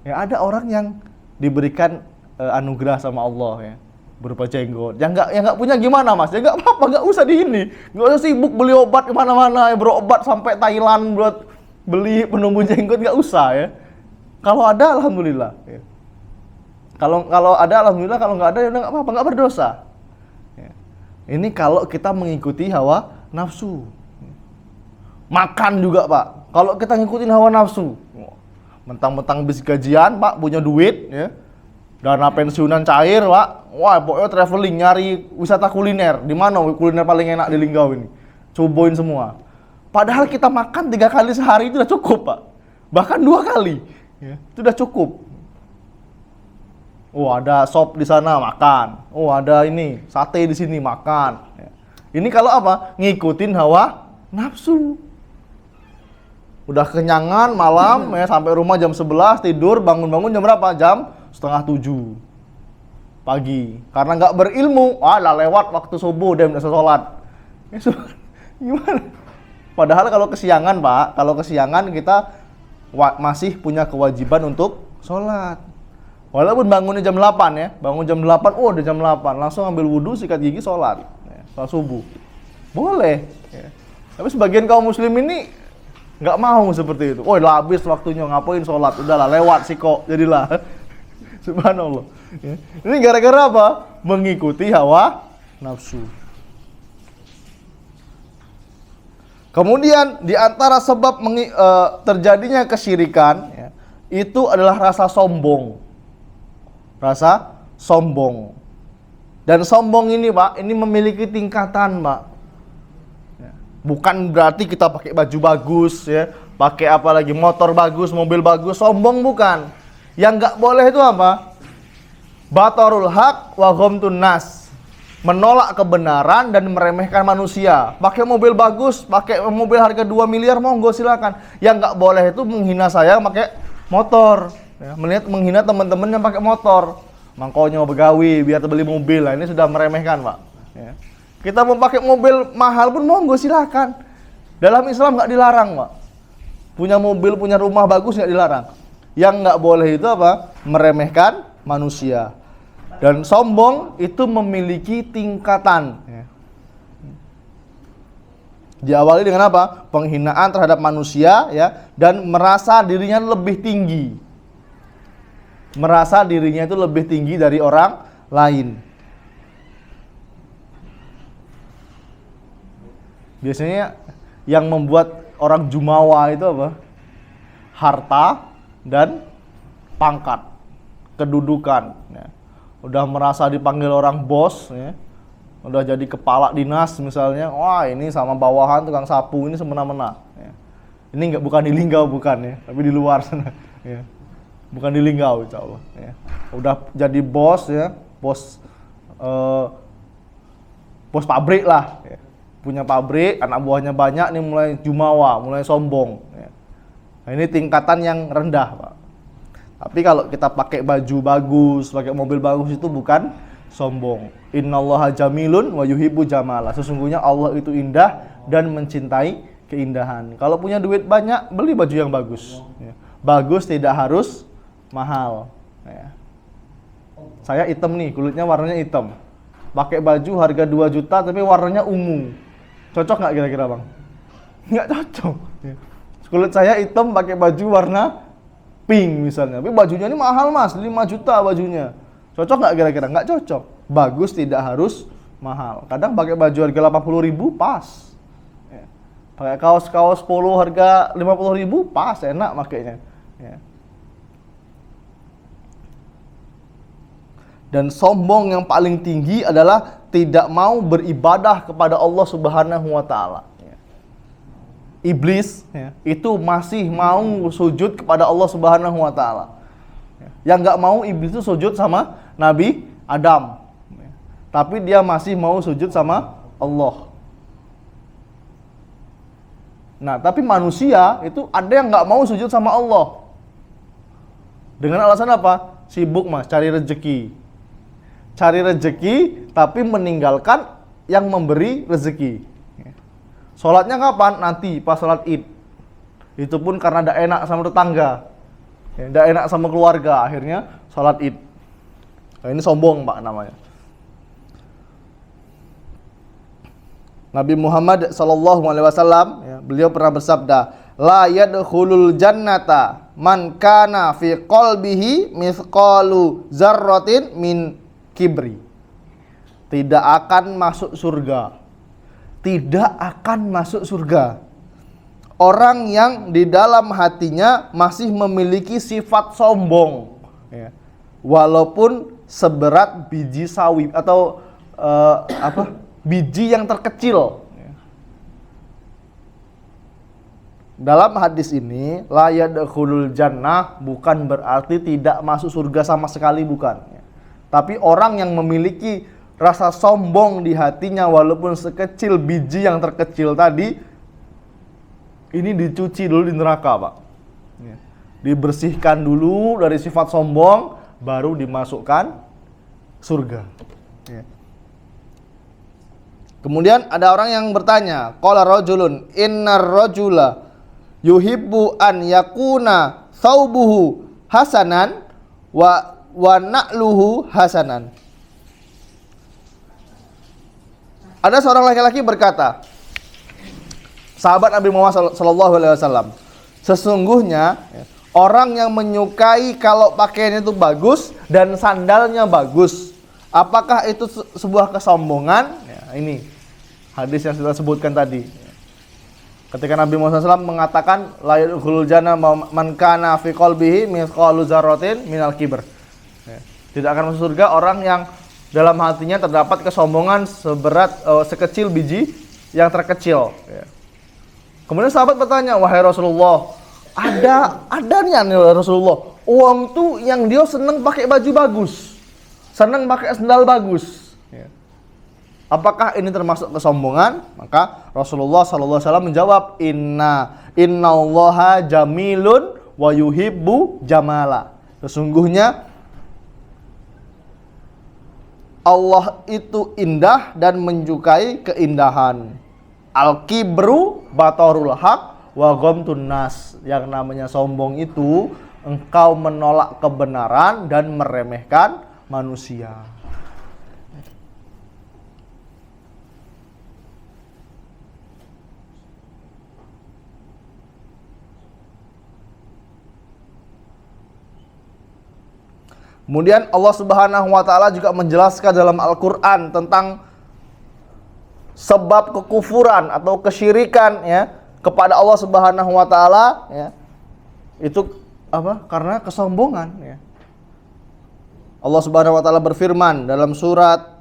Ya ada orang yang diberikan anugerah sama Allah ya, berupa jenggot. Yang nggak punya gimana mas? Ya nggak apa-apa, nggak usah di ini, nggak usah sibuk beli obat kemana-mana, ya, berobat sampai Thailand buat beli penumbuh jenggot, nggak usah ya. Kalau ada alhamdulillah. Ya. Kalau ada alhamdulillah, kalau nggak ada ya udah nggak apa-apa, nggak berdosa. Ini kalau kita mengikuti hawa nafsu. Makan juga pak, kalau kita ngikutin hawa nafsu, mentang-mentang bis gajian pak, punya duit ya, dana pensiunan cair pak, wah pokoknya traveling nyari wisata kuliner. Di mana kuliner paling enak di Linggau ini, cobain semua. Padahal kita makan 3 kali sehari itu udah cukup pak, bahkan 2 kali ya, itu udah cukup. Oh ada sop di sana makan, oh ada ini sate di sini makan. Ini kalau apa? Ngikutin hawa nafsu. Udah kenyangan malam ya, sampai rumah jam 11 tidur, bangun-bangun jam berapa? Jam 6:30 pagi. Karena nggak berilmu, lah lewat waktu subuh udah bisa sholat. Gimana? Padahal kalau kesiangan pak, kita masih punya kewajiban untuk sholat. Walaupun bangunnya jam 8 ya, bangun jam 8, udah jam 8, langsung ambil wudhu, sikat gigi, sholat subuh. Boleh. Ya. Tapi sebagian kaum muslim ini nggak mau seperti itu. Udah habis waktunya, ngapain sholat, udahlah lewat sih kok, jadilah. Subhanallah. Ya. Ini gara-gara apa? Mengikuti hawa nafsu. Kemudian di antara sebab terjadinya kesyirikan ya, itu adalah rasa sombong. Rasa sombong. Dan sombong ini pak, ini memiliki tingkatan pak. Bukan berarti kita pakai baju bagus ya, pakai apa lagi, motor bagus, mobil bagus, sombong bukan. Yang nggak boleh itu apa? Batarul haq wa ghamtun nas, menolak kebenaran dan meremehkan manusia. Pakai mobil bagus, pakai mobil harga 2 miliar, monggo silakan. Yang nggak boleh itu menghina saya pakai motor. Ya, menghina teman-teman yang pakai motor, mangkonya mau begawi biar beli mobil. Nah, ini sudah meremehkan pak ya. Kita mau pakai mobil mahal pun monggo silakan, dalam Islam nggak dilarang pak. Punya mobil, punya rumah bagus nggak dilarang. Yang nggak boleh itu apa? Meremehkan manusia. Dan sombong itu memiliki tingkatan ya. Diawali dengan apa? Penghinaan terhadap manusia ya, dan merasa dirinya lebih tinggi. Merasa dirinya itu lebih tinggi dari orang lain. Biasanya yang membuat orang jumawa itu apa? Harta dan pangkat, kedudukan. Ya. Udah merasa dipanggil orang bos, ya. Udah jadi kepala dinas misalnya, wah ini sama bawahan tukang sapu ini semena-mena. Ya. Ini bukan di Linggau bukan ya, tapi di luar sana. Ya. Bukan di Linggau, insya Allah. Ya. Udah jadi bos ya, bos pabrik lah. Ya. Punya pabrik, anak buahnya banyak, nih mulai jumawa, mulai sombong. Ya. Nah, ini tingkatan yang rendah, Pak. Tapi kalau kita pakai baju bagus, pakai mobil bagus itu bukan sombong. Innallaha jamilun wa yuhibbu jamala. Sesungguhnya Allah itu indah dan mencintai keindahan. Kalau punya duit banyak, beli baju yang bagus. Ya. Bagus tidak harus mahal. Ya. Saya hitam nih, kulitnya warnanya hitam. Pakai baju harga 2 juta tapi warnanya ungu. Cocok nggak kira-kira Bang? Nggak cocok. Ya. Kulit saya hitam pakai baju warna pink misalnya. Tapi bajunya ini mahal Mas, 5 juta bajunya. Cocok nggak kira-kira? Nggak cocok. Bagus tidak harus mahal. Kadang pakai baju harga 80.000 pas. Ya. Pakai kaos-kaos polo harga 50.000 pas, enak makainya. Ya. Dan sombong yang paling tinggi adalah tidak mau beribadah kepada Allah Subhanahu wa taala. Iblis ya, itu masih mau sujud kepada Allah Subhanahu wa taala. Yang enggak mau iblis itu sujud sama Nabi Adam. Tapi dia masih mau sujud sama Allah. Nah, tapi manusia itu ada yang enggak mau sujud sama Allah. Dengan alasan apa? Sibuk Mas, cari rezeki. Cari rezeki tapi meninggalkan yang memberi rezeki. Sholatnya kapan? Nanti pas sholat Id. Itu pun karena tidak enak sama tetangga, tidak enak sama keluarga, akhirnya sholat Id. Nah, ini sombong Pak namanya. Nabi Muhammad SAW, ya, beliau pernah bersabda, la yadkhulul jannata man kana fi qalbihi mithqalu zarratin min kibri. Tidak akan masuk surga. Tidak akan masuk surga orang yang di dalam hatinya masih memiliki sifat sombong, ya. Walaupun seberat biji sawi atau biji yang terkecil. Ya. Dalam hadis ini la yadkhulul jannah bukan berarti tidak masuk surga sama sekali, bukan. Ya. Tapi orang yang memiliki rasa sombong di hatinya walaupun sekecil biji yang terkecil tadi, ini dicuci dulu di neraka Pak. Ya. Dibersihkan dulu dari sifat sombong, baru dimasukkan surga. Ya. Kemudian ada orang yang bertanya, qala rajulun innar rajula yuhibbu an yakuna thawbuhu hasanan wa na'luhu hasanan. Ada seorang laki-laki berkata, sahabat Nabi Muhammad SAW, sesungguhnya orang yang menyukai kalau pakaiannya itu bagus dan sandalnya bagus, apakah itu sebuah kesombongan? Ya, ini hadis yang kita sebutkan tadi. Ketika Nabi Muhammad SAW mengatakan, la yadkhulul jannah man kana fi qalbihi mithqalu dzarratin minal kibr. Ya, tidak akan masuk surga orang yang dalam hatinya terdapat kesombongan sekecil biji yang terkecil. Ya. Kemudian sahabat bertanya, wahai Rasulullah, ada nih Rasulullah, uang tuh yang dia seneng pakai baju bagus, seneng pakai sandal bagus. Ya. Apakah ini termasuk kesombongan? Maka Rasulullah SAW menjawab, innallaha jamilun wa yuhibbu jamala. Sesungguhnya Allah itu indah dan menyukai keindahan. Al-kibru batarul haq wa ghamtun nas. Yang namanya sombong itu engkau menolak kebenaran dan meremehkan manusia. Kemudian Allah Subhanahu wa taala juga menjelaskan dalam Al-Qur'an tentang sebab kekufuran atau kesyirikan ya kepada Allah Subhanahu wa taala ya. Itu apa? Karena kesombongan ya. Allah Subhanahu wa taala berfirman dalam surat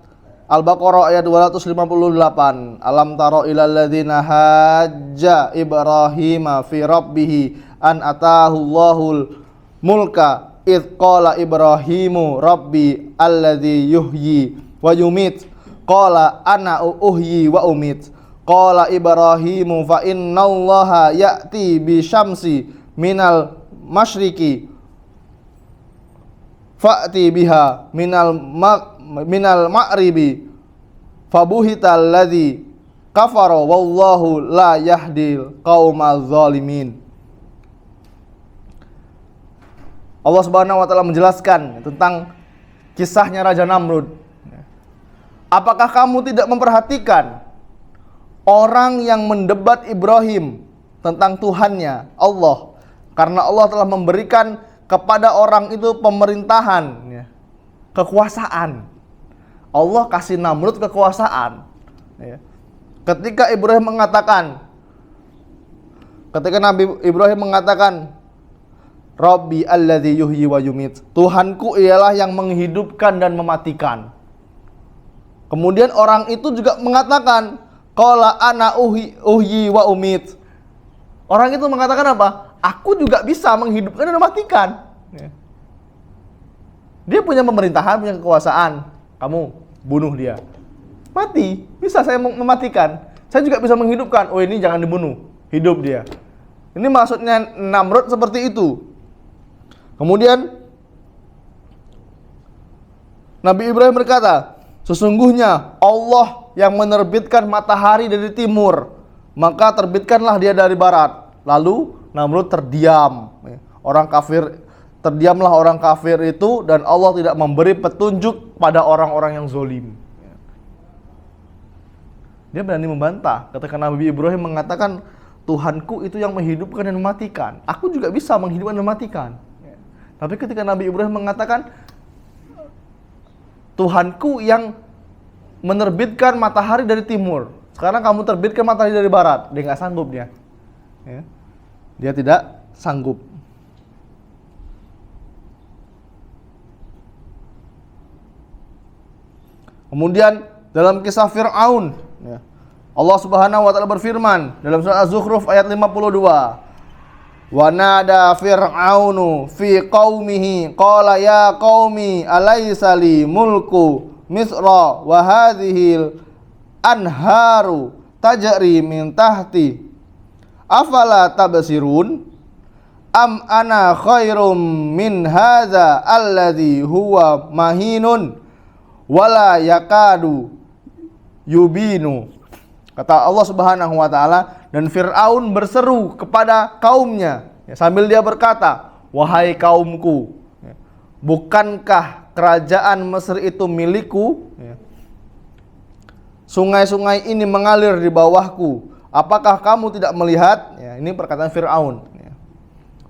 Al-Baqarah ayat 258, Alam taro ilal ladzina hajja Ibrahima fi rabbih an atahu Allahul mulka id qala Ibrahimu rabbi alladzi yuhyi wa yumit qala ana uhyi wa umit qala Ibrahimu fa innallaha ya'ti bi syamsi minal masyriqi fa'ti biha minal ma'ribi fabuhital ladzi kafara wallahu la yahdil qaumal zalimin. Allah Subhanahu wa taala menjelaskan tentang kisahnya Raja Namrud. Apakah kamu tidak memperhatikan orang yang mendebat Ibrahim tentang Tuhannya Allah, karena Allah telah memberikan kepada orang itu pemerintahan, kekuasaan. Allah kasih Namrud kekuasaan. Ketika Nabi Ibrahim mengatakan Rabbi alladzi yuhyi wa yumit, Tuhanku ialah yang menghidupkan dan mematikan. Kemudian orang itu juga mengatakan qala ana uhyi wa umit. Orang itu mengatakan apa? Aku juga bisa menghidupkan dan mematikan. Dia punya pemerintahan, punya kekuasaan. Kamu bunuh dia, mati. Bisa saya mematikan. Saya juga bisa menghidupkan. Oh, ini jangan dibunuh, hidup dia. Ini maksudnya Namrud seperti itu. Kemudian Nabi Ibrahim berkata, sesungguhnya Allah yang menerbitkan matahari dari timur, maka terbitkanlah dia dari barat. Lalu Namrud terdiam. Terdiamlah orang kafir itu, dan Allah tidak memberi petunjuk pada orang-orang yang zolim. Dia berani membantah ketika Nabi Ibrahim mengatakan Tuhanku itu yang menghidupkan dan mematikan. Aku juga bisa menghidupkan dan mematikan. Tapi ketika Nabi Ibrahim mengatakan Tuhanku yang menerbitkan matahari dari timur, sekarang kamu terbitkan matahari dari barat, dia nggak sanggup dia. Dia tidak sanggup. Kemudian dalam kisah Fir'aun, Allah Subhanahu wa taala berfirman dalam surah Az-Zukhruf ayat 52. Wa nada Fir'aunu fi qaumihi qala ya qaumi alaysa li mulku Misra wa hadhil anharu tajri min tahti afala tabsirun am ana khairum min hadza alladhi huwa mahinun wala yakadu yubinu. Kata Allah Subhanahu wa taala, dan Fir'aun berseru kepada kaumnya sambil dia berkata, wahai kaumku, bukankah kerajaan Mesir itu milikku? Sungai-sungai ini mengalir di bawahku. Apakah kamu tidak melihat? Ini perkataan Fir'aun.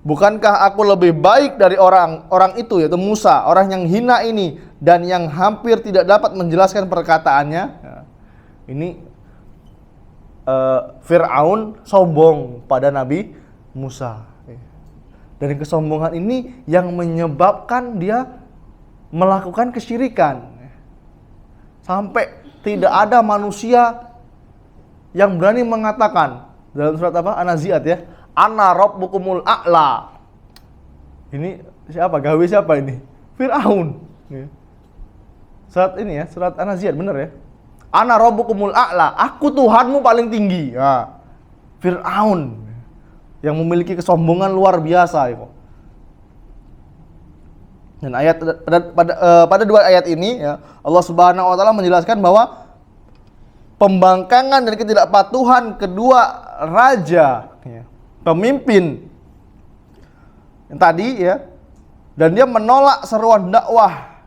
Bukankah aku lebih baik dari orang itu, yaitu Musa, orang yang hina ini dan yang hampir tidak dapat menjelaskan perkataannya? Ini Fir'aun sombong pada Nabi Musa. Dan kesombongan ini yang menyebabkan dia melakukan kesyirikan. Sampai tidak ada manusia yang berani mengatakan dalam surat apa? An-Nazi'at ya. Ana rabbukumul a'la. Ini siapa? Gawe siapa ini? Fir'aun. Surat ini ya, surat An-Nazi'at, benar ya? Ana rabbukumul a'la, aku Tuhanmu paling tinggi. Ya. Fir'aun yang memiliki kesombongan luar biasa itu. Dan pada dua ayat ini ya, Allah Subhanahu wa taala menjelaskan bahwa pembangkangan dan ketidakpatuhan kedua raja ya, pemimpin yang tadi ya, dan dia menolak seruan dakwah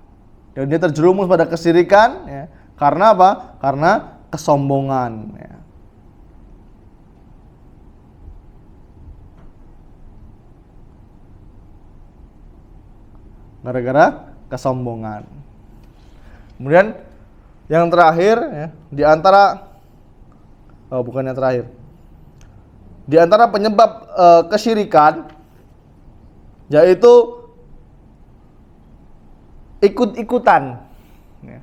dan dia terjerumus pada kesyirikan ya. Karena apa? Karena kesombongan ya. Gara-gara kesombongan. Kemudian yang terakhir ya, di antara Oh, bukan yang terakhir. Di antara penyebab kesyirikan yaitu ikut-ikutan. Ya.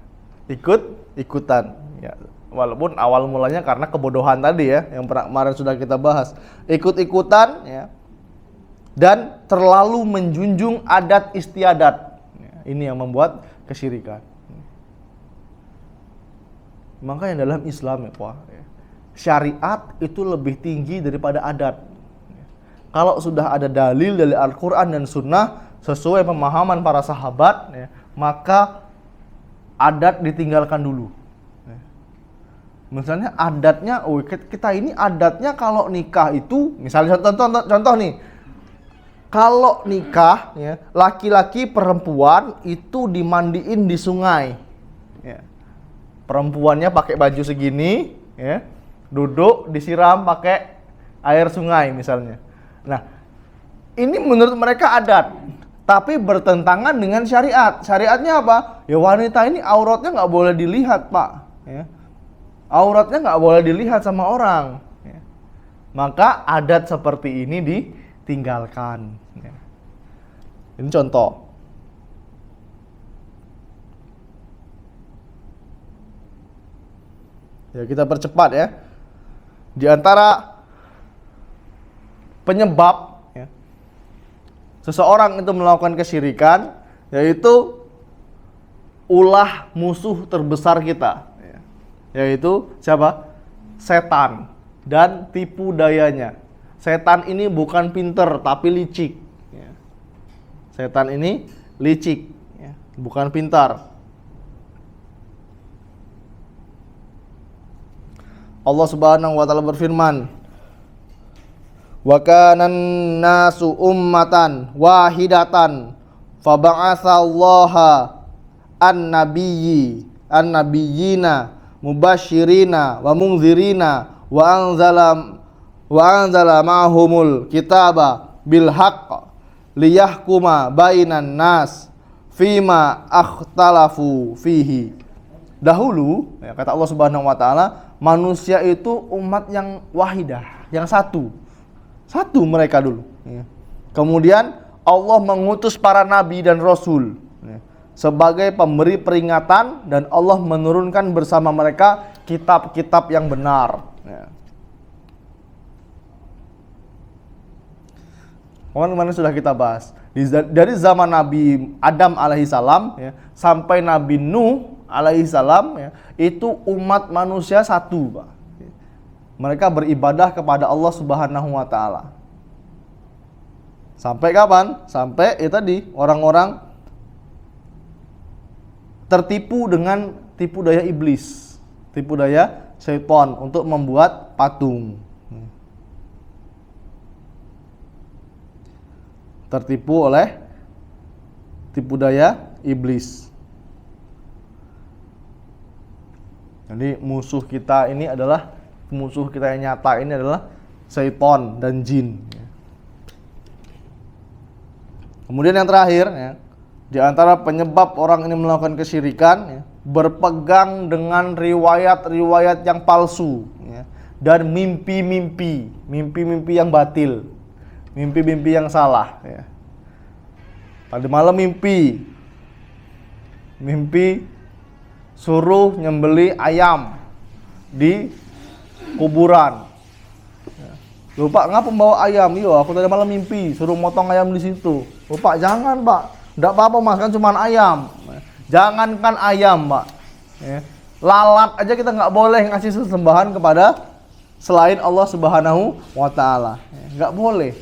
Ikut-ikutan. Ya. Walaupun awal mulanya karena kebodohan tadi ya, yang kemarin sudah kita bahas. Ikut-ikutan ya. Dan terlalu menjunjung adat istiadat. Ya. Ini yang membuat kesyirikan. Makanya dalam Islam ya, Pak, syariat itu lebih tinggi daripada adat. Kalau sudah ada dalil dari Al-Quran dan Sunnah sesuai pemahaman para sahabat, ya, maka adat ditinggalkan dulu. Misalnya adatnya, kita ini adatnya kalau nikah itu, misalnya contoh nih, kalau nikah, ya, laki-laki perempuan itu dimandiin di sungai. Ya. Perempuannya pakai baju segini, ya, duduk disiram pakai air sungai misalnya. Nah, ini menurut mereka adat, tapi bertentangan dengan syariat. Syariatnya apa? Ya wanita ini auratnya nggak boleh dilihat, Pak. Ya. Auratnya nggak boleh dilihat sama orang. Ya. Maka adat seperti ini ditinggalkan. Ya. Ini contoh. Ya, kita percepat ya. Di antara penyebab ya, seseorang itu melakukan kesyirikan yaitu ulah musuh terbesar kita ya. Yaitu siapa? Setan dan tipu dayanya. Setan ini bukan pinter tapi licik ya. Setan ini licik ya, bukan pintar. Allah Subhanahu wa taala berfirman, wa kanan nasu ummatan wahidatan faba'atsallaha an-nabiyyina mubasyirina wa munzirina wa anzala ma'humul kitaba bil haqq liyahkuma bainan nas fima akhtalafu fihi. Dahulu ya, kata Allah Subhanahu wa taala, manusia itu umat yang wahidah, yang satu mereka dulu ya. Kemudian Allah mengutus para nabi dan rasul ya, sebagai pemberi peringatan, dan Allah menurunkan bersama mereka kitab-kitab yang benar ya. Kemarin sudah kita bahas dari zaman Nabi Adam alaihissalam ya, sampai Nabi Nuh alaihissalam ya, itu umat manusia satu, Pak. Mereka beribadah kepada Allah Subhanahu wa taala. Sampai kapan? Sampai tadi orang-orang tertipu dengan tipu daya iblis, tipu daya syaitan untuk membuat patung. Tertipu oleh tipu daya iblis. Jadi musuh kita ini adalah, musuh kita yang nyata ini adalah syaitan dan jin. Kemudian yang terakhir ya, di antara penyebab orang ini melakukan kesyirikan ya, berpegang dengan riwayat-riwayat yang palsu ya, dan mimpi-mimpi yang batil, mimpi-mimpi yang salah ya. Tadi malam mimpi suruh nyembeli ayam di kuburan. Lupa ngapa membawa ayam? Yo, aku tadi malam mimpi suruh motong ayam di situ. Lupa, jangan, Pak. Enggak apa-apa, Mas, kan cuma ayam. Jangankan ayam, Pak. Ya. Lalat aja kita nggak boleh ngasih sesembahan kepada selain Allah Subhanahu wa taala. Nggak boleh.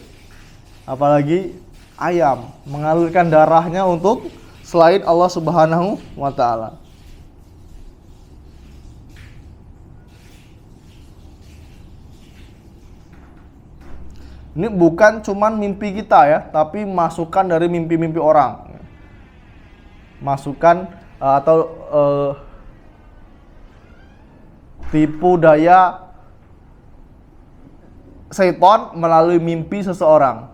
Apalagi ayam, mengalirkan darahnya untuk selain Allah Subhanahu wa taala. Ini bukan cuman mimpi kita ya, tapi masukan dari mimpi-mimpi orang. Masukan atau tipu daya syaitan melalui mimpi seseorang.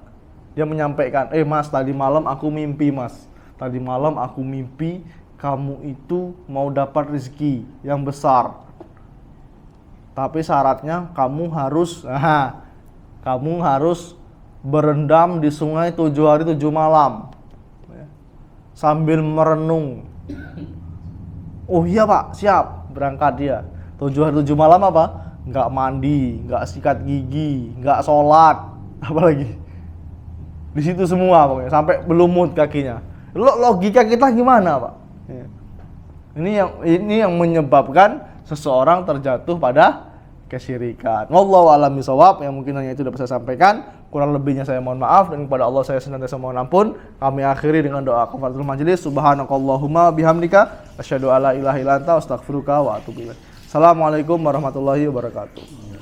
Dia menyampaikan, Mas, tadi malam aku mimpi, Mas. Tadi malam aku mimpi kamu itu mau dapat rezeki yang besar. Tapi syaratnya kamu harus berendam di sungai 7 hari 7 malam sambil merenung. Oh iya Pak, siap, berangkat dia. 7 hari 7 malam apa? Nggak mandi, nggak sikat gigi, nggak sholat, apalagi di situ semua pokoknya, sampai berlumut kakinya. Logika kita gimana Pak? Ini yang menyebabkan seseorang terjatuh pada kesyirikan. Wallahu a'lam bishawab. Yang mungkin hanya itu dapat saya sampaikan. Kurang lebihnya saya mohon maaf, dan kepada Allah saya senantiasa mohon ampun. Kami akhiri dengan doa kafaratul majelis. Subhanakallahumma bihamdika asyhadu alla ilaha illa anta astaghfiruka wa atubu ilaik. Assalamualaikum warahmatullahi wabarakatuh.